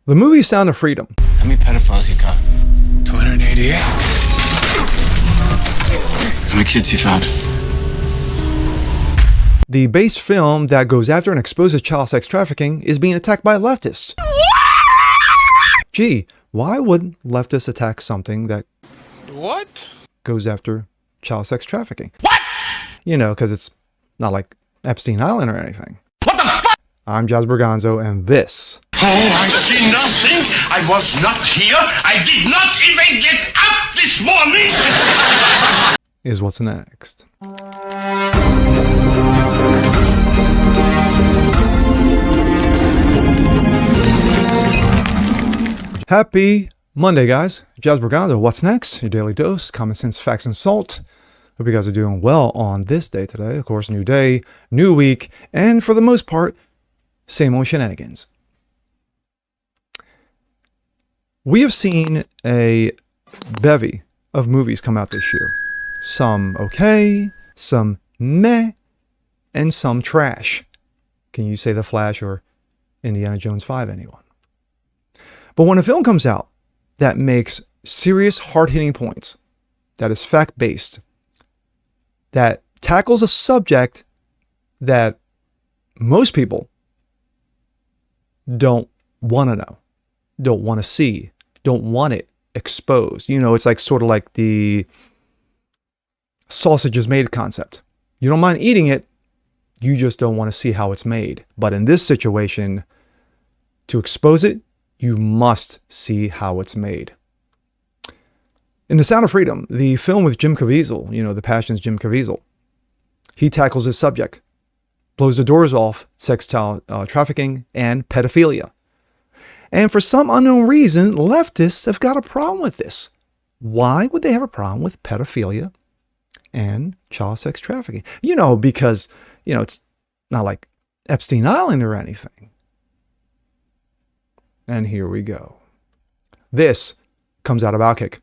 The movie Sound of Freedom. How many pedophiles you got? 288. How many kids you found? The base film that goes after and exposes child sex trafficking is being attacked by leftists. Gee, why would leftists attack something that goes after child sex trafficking? What? You know, because it's not like Epstein Island or anything. What the fuck? I'm Jazz Berganzo, and this... Oh, I see nothing. I was not here. I did not even get up this morning. is what's next. Happy Monday, guys. Jazz Berganzo, what's next? Your daily dose, common sense, facts, and salt. Hope you guys are doing well on this day today. Of course, new day, new week, and for the most part, same old shenanigans. We have seen a bevy of movies come out this year. Some okay, some meh, and some trash. Can you say The Flash or Indiana Jones 5, anyone? But when a film comes out that makes serious, hard-hitting points, that is fact-based, that tackles a subject that most people don't want to know, don't want to see, don't want it exposed. You know, it's like sort of like the sausage is made concept. You don't mind eating it, you just don't want to see how it's made. But in this situation, to expose it, you must see how it's made. In The Sound of Freedom, the film with Jim Caviezel, you know, The Passion's Jim Caviezel, he tackles this subject, blows the doors off sex child trafficking and pedophilia. And for some unknown reason, leftists have got a problem with this. Why would they have a problem with pedophilia and child sex trafficking? You know, because, you know, it's not like Epstein Island or anything. And here we go. This comes out of Outkick.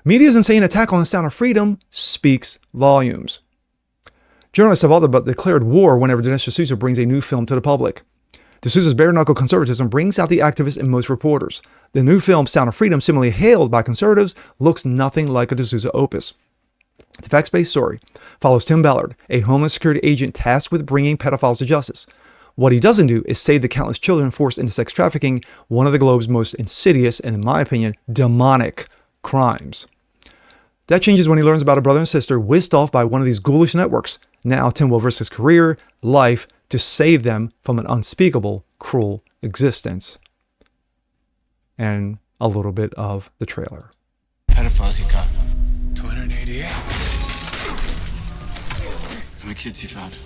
Media's insane attack on The Sound of Freedom speaks volumes. Journalists have all but declared war whenever Dinesh D'Souza brings a new film to the public. D'Souza's bare-knuckle conservatism brings out the activists in most reporters. The new film, Sound of Freedom, similarly hailed by conservatives, looks nothing like a D'Souza opus. The facts-based story follows Tim Ballard, a Homeland Security agent tasked with bringing pedophiles to justice. What he doesn't do is save the countless children forced into sex trafficking, one of the globe's most insidious and, in my opinion, demonic crimes. That changes when he learns about a brother and sister whisked off by one of these ghoulish networks. Now Tim will risk his career, life, to save them from an unspeakable, cruel existence. And a little bit of the trailer. Pedophiles you got? 288. How many kids you found?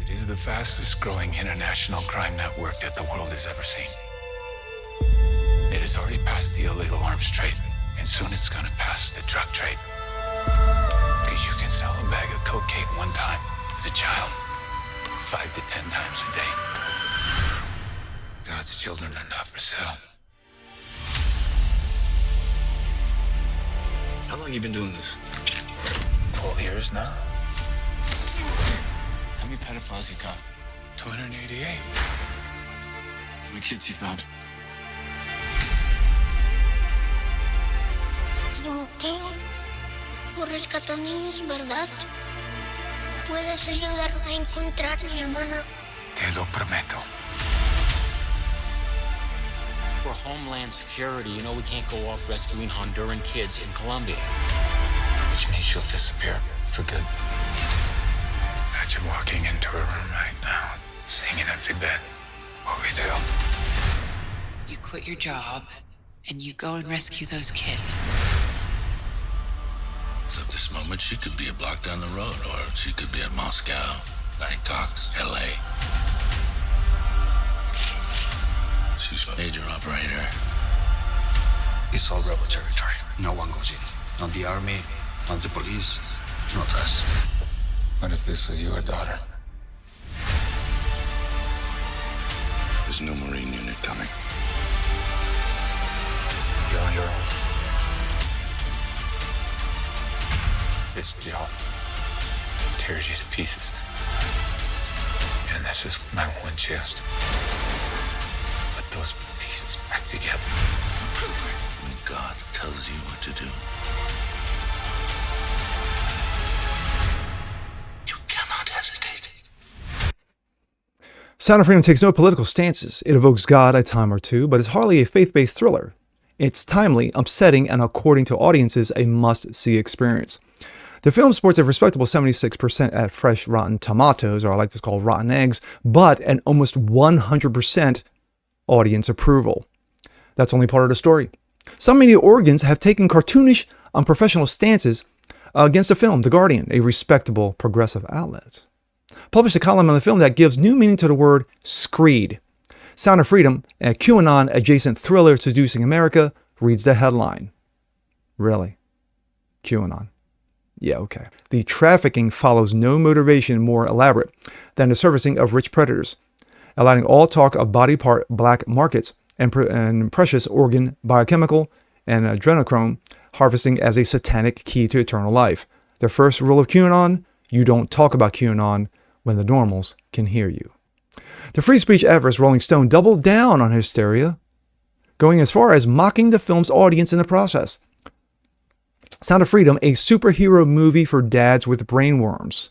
It is the fastest growing international crime network that the world has ever seen. It has already passed the illegal arms trade, and soon it's gonna pass the drug trade. Because you can sell a bag of cocaine one time to a child 5 to 10 times a day. God's children are not for sale. How long you been doing this? 12 years now. How many pedophiles you got? 288. How many kids you found? Timoteo, por rescatar niños, ¿verdad? ¿Puedes ayudarme a encontrar a mi hermana? Te lo prometo. For Homeland Security, you know we can't go off rescuing Honduran kids in Colombia. Which means she'll disappear for good. Imagine walking into her room right now, seeing an empty bed. What we do? You quit your job, and you go and rescue those kids. So at this moment, she could be a block down the road, or she could be at Moscow, Bangkok, LA. She's a major operator. It's all rebel territory. No one goes in. Not the army, not the police, not us. What if this was your daughter? There's a new Marine unit coming. You're on your own. This job tears you to pieces. this is my one chance to put those pieces back together. When God tells you what to do, you cannot hesitate. Sound of Freedom takes no political stances. It evokes God a time or two, but it's hardly a faith-based thriller. It's timely, upsetting, and according to audiences, a must-see experience. The film sports a respectable 76% at Fresh Rotten Tomatoes, or I like this called Rotten Eggs, but an almost 100% audience approval. That's only part of the story. Some media organs have taken cartoonish, unprofessional stances against the film. The Guardian, a respectable progressive outlet, published a column on the film that gives new meaning to the word screed. Sound of Freedom, a QAnon-adjacent thriller seducing America, reads the headline. Really? QAnon. Yeah, okay. The trafficking follows no motivation more elaborate than the servicing of rich predators, allowing all talk of body part black markets and precious organ biochemical and adrenochrome harvesting as a satanic key to eternal life. The first rule of QAnon, you don't talk about QAnon when the normals can hear you. The free speech adverse Rolling Stone doubled down on hysteria, going as far as mocking the film's audience in the process. Sound of Freedom, a superhero movie for dads with brainworms.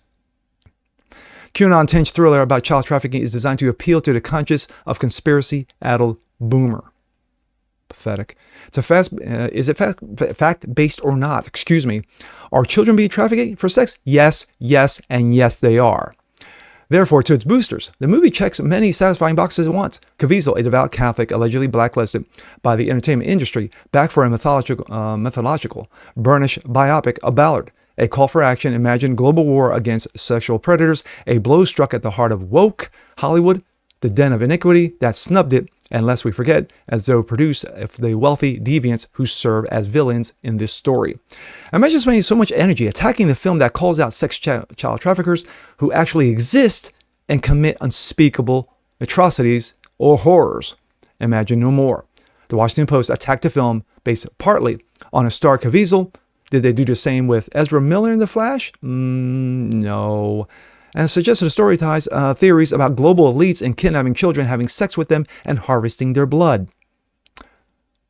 QAnon-tinged thriller about child trafficking is designed to appeal to the conscience of conspiracy-addled boomer. Pathetic. Is it fact-based or not? Excuse me. Are children being trafficked for sex? Yes, yes, and yes, they are. Therefore, to its boosters, the movie checks many satisfying boxes at once. Caviezel, a devout Catholic allegedly blacklisted by the entertainment industry, back for a mythological, burnished biopic of Ballard. A call for action, imagined global war against sexual predators, a blow struck at the heart of woke Hollywood, the den of iniquity that snubbed it, and lest we forget, as though produced the wealthy deviants who serve as villains in this story. Imagine spending so much energy attacking the film that calls out sex child traffickers who actually exist and commit unspeakable atrocities or horrors. Imagine no more. The Washington Post attacked the film based partly on a star Caviezel. Did they do the same with Ezra Miller in The Flash? No. And suggested the story ties theories about global elites and kidnapping children, having sex with them, and harvesting their blood.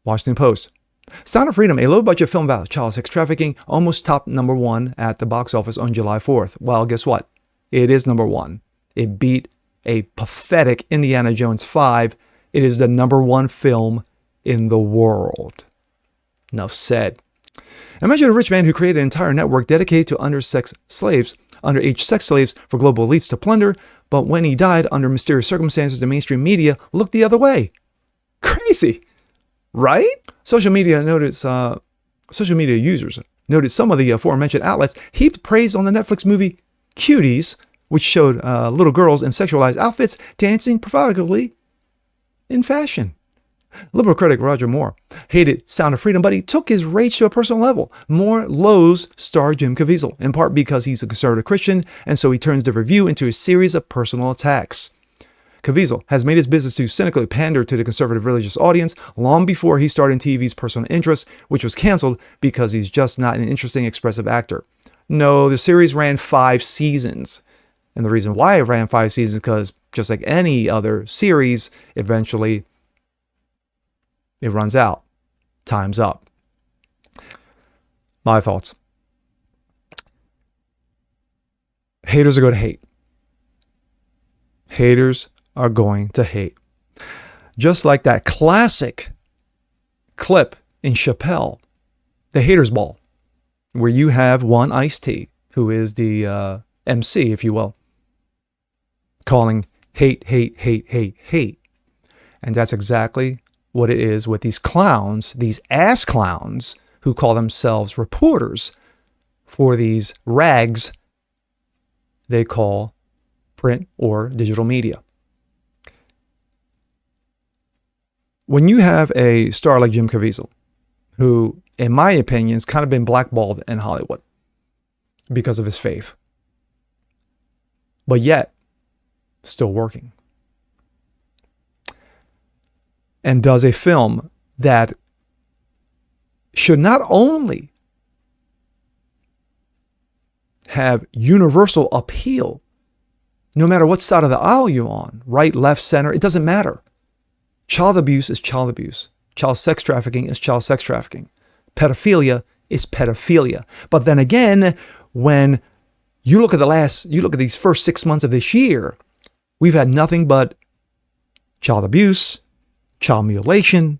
Washington Post. Sound of Freedom, a low-budget film about child sex trafficking, almost topped #1 at the box office on July 4th. Well, guess what? It is #1. It beat a pathetic Indiana Jones 5. It is the #1 film in the world. Enough said. Imagine a rich man who created an entire network dedicated to underage sex slaves for global elites to plunder, but when he died under mysterious circumstances, the mainstream media looked the other way. Crazy, right? Social media users noted some of the aforementioned outlets heaped praise on the Netflix movie Cuties, which showed little girls in sexualized outfits dancing provocatively in fashion. Liberal critic Roger Moore hated Sound of Freedom, but he took his rage to a personal level. Moore loathes star Jim Caviezel, in part because he's a conservative Christian, and so he turns the review into a series of personal attacks. Caviezel has made his business to cynically pander to the conservative religious audience long before he started in TV's personal interest, which was canceled because he's just not an interesting, expressive actor. No, the series ran 5 seasons. And the reason why it ran 5 seasons is because, just like any other series, eventually it runs out. Time's up. My thoughts. Haters are going to hate. Haters are going to hate. Just like that classic clip in Chappelle, The Haters Ball, where you have one Ice-T, who is the MC, if you will, calling hate, hate, hate, hate, hate. And that's exactly what it is with these clowns, these ass clowns, who call themselves reporters for these rags they call print or digital media. When you have a star like Jim Caviezel, who, in my opinion, has kind of been blackballed in Hollywood because of his faith, but yet still working, and does a film that should not only have universal appeal, no matter what side of the aisle you're on, right, left, center, it doesn't matter. Child abuse is child abuse. Child sex trafficking is child sex trafficking. Pedophilia is pedophilia. But then again, when you look at these first 6 months of this year, we've had nothing but child abuse, child mutilation,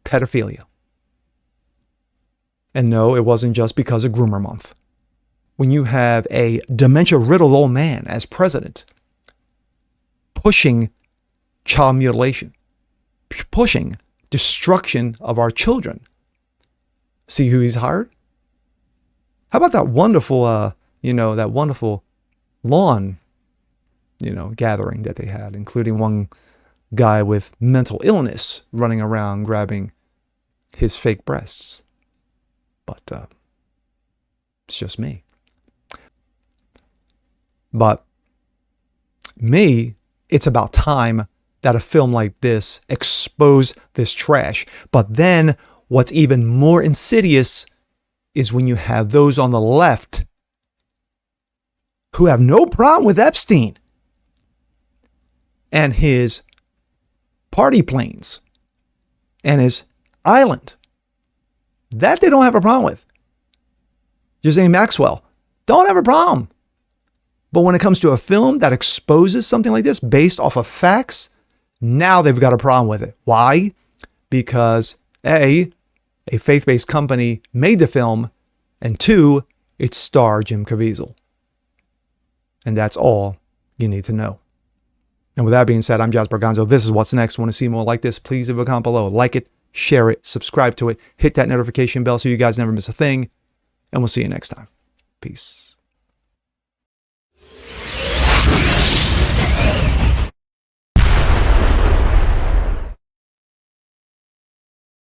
pedophilia. And no, it wasn't just because of Groomer Month. When you have a dementia-riddled old man as president, pushing child mutilation, pushing destruction of our children, see who he's hired? How about that wonderful, that wonderful lawn, gathering that they had, including one guy with mental illness running around grabbing his fake breasts. But it's just me. But me, it's about time that a film like this exposed this trash. But then what's even more insidious is when you have those on the left who have no problem with Epstein and his party planes and his island. That they don't have a problem with. Ghislaine Maxwell, don't have a problem. But when it comes to a film that exposes something like this based off of facts, now they've got a problem with it. Why? Because A, a faith-based company made the film, and 2, it starred Jim Caviezel. And that's all you need to know. And with that being said, I'm Jasper Gonzo. This is What's Next. Want to see more like this? Please leave a comment below. Like it, share it, subscribe to it, hit that notification bell so you guys never miss a thing. And we'll see you next time. Peace.